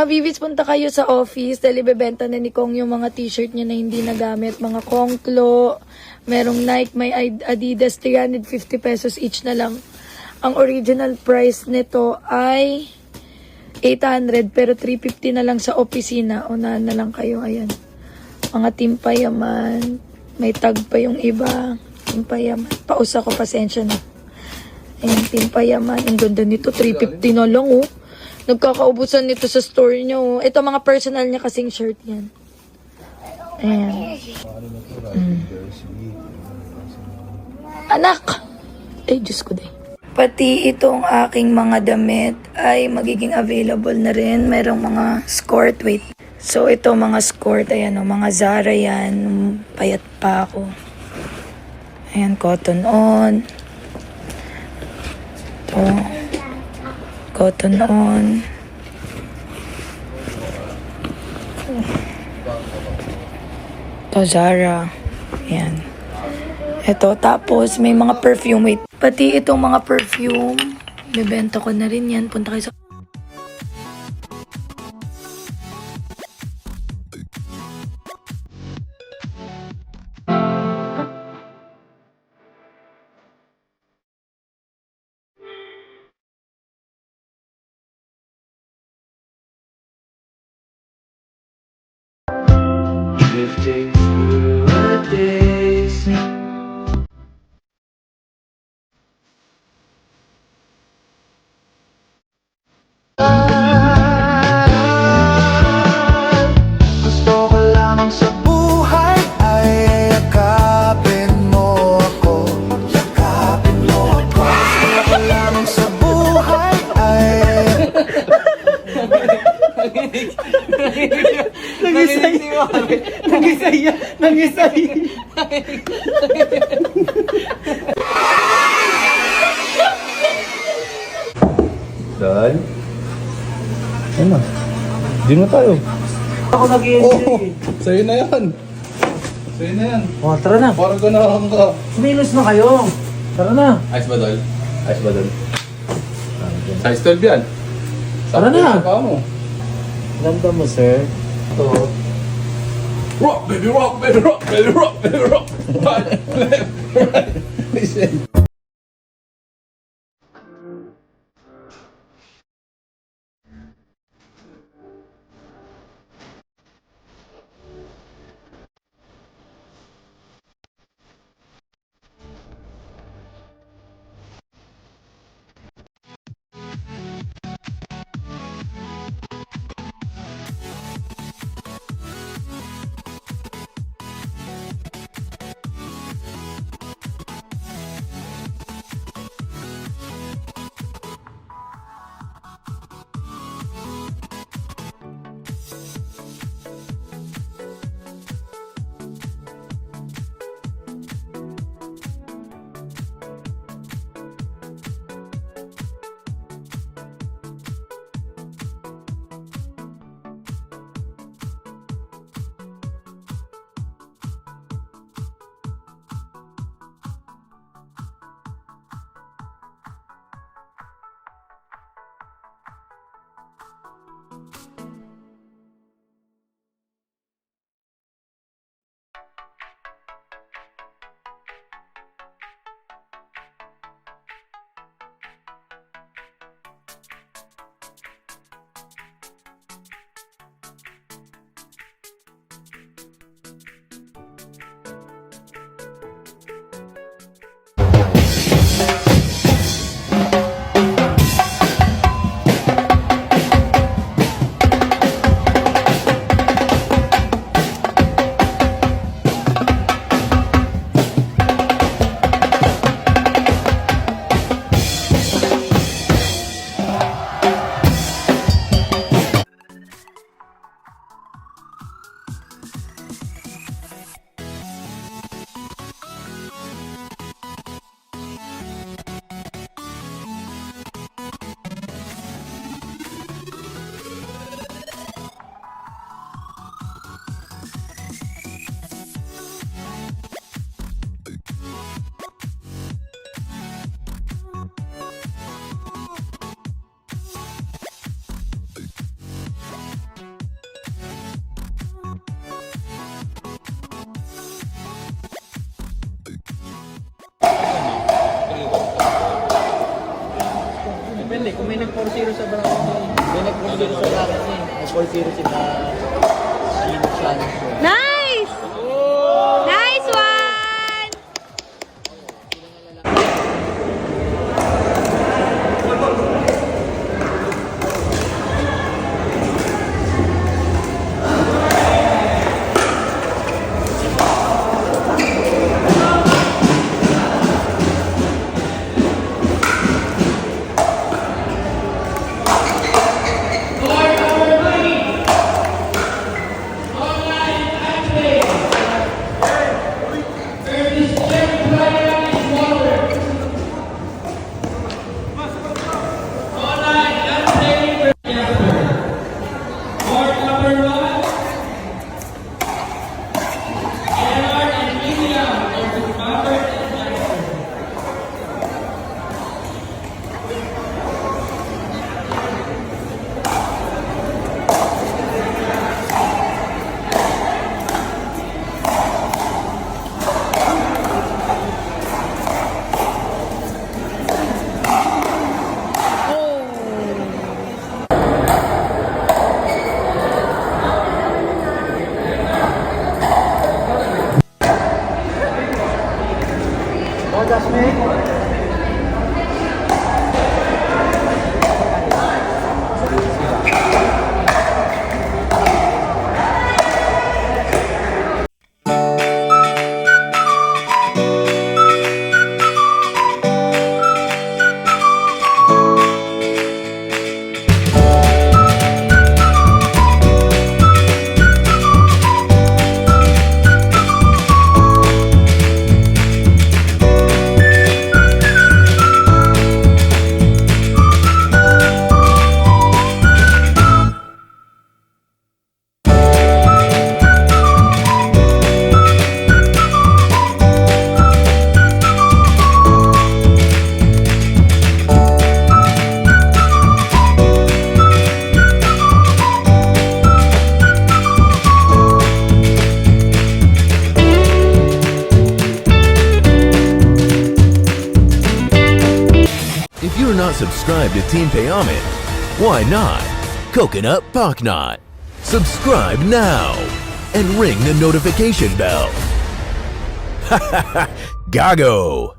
Vivis, punta kayo sa office dahil ibebenta na ni Kong yung mga t-shirt niya na hindi nagamit. Mga Kongklo, merong Nike, may Adidas, 350 pesos each na lang. Ang original price nito ay 800 pero 350 na lang sa opisina. Unahan na lang kayo, ayan. Mga Timpayaman, may tag pa yung iba. Timpayaman, pausa ko, pasensya na. Ayan, Timpayaman, ang ganda nito, 350 na lang oh. Nagkakaubusan nito sa store niya oh. Ito mga personal niya kasing shirt yan. Ayan. Anak! Ay, Diyos ko day. Pati itong aking mga damit ay magiging available na rin. Merong mga skirt, wait. So, ito mga skirt, ayan o, mga Zara yan. Payat pa ako. Ayan, cotton on. Ito. Cotton on. Ito, Zara. Ayan. Ito, tapos may mga perfume. Wait, pati itong mga perfume, bibenta ko na rin yan. Punta kayo sa... Drifting through a daze. Gusto ko lamang sa buhay ay yakapin mo ako. Yakapin mo ako. Gusto ko lamang sa buhay ay Nangisay. Dahil? Ayun na. Di na tayo. Ako nag-i-enjoy. Sa'yo na yan. Sa'yo na yan. Oh, tara na. Parang ganahan ka. Kumilos na kayo. Tara na. Ayos ba, Dol? Ayos ba, Dol? Size 12 yan. Tara na. Sakto mo. Ganda mo, sir. Ito. Rock, baby, rock, baby, rock, baby, rock, baby, rock. Right, left, right. Listen. kung may nag-4-0 sa bracket may nag-4-0 sa bracket niya. Nag-4-0 sila. Sian. Nice! Nice one! If you're not subscribed to Team Payaman, why not? Coconut Pocknot. Subscribe now and ring the notification bell. Gago!